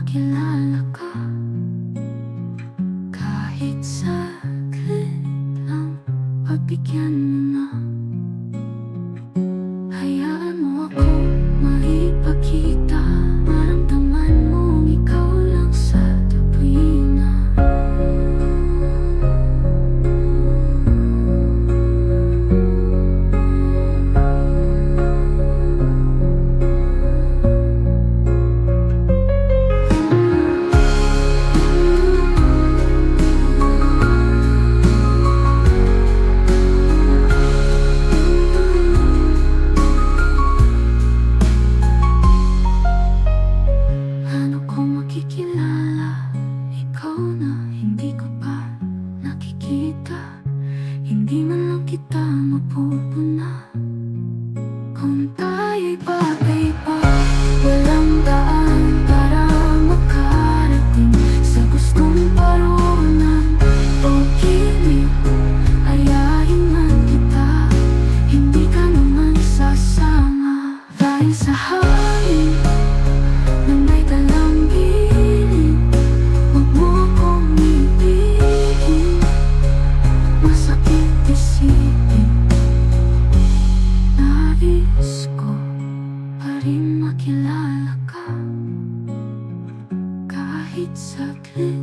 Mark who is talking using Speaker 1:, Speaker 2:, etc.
Speaker 1: makilala ka. Kahit saglit lang, pagbigyan mo na. Hayaan mo ako maipakita, maramdaman mong ikaw lang sa tuwina. Paano ko makikilala ikaw na hindi ko pa nakikita? Hindi man lang kita mapupuna. Kung tayo'y bagay pa, walang daan para makarating sa gustong parunan. O giliw, ayahin man kita, hindi ka naman sasama. Dahil sa hangin na may dalang gilig, huwag mo akong ibigin. Masakit isipin, nais ko pa rin makilala ka. Kahit saglit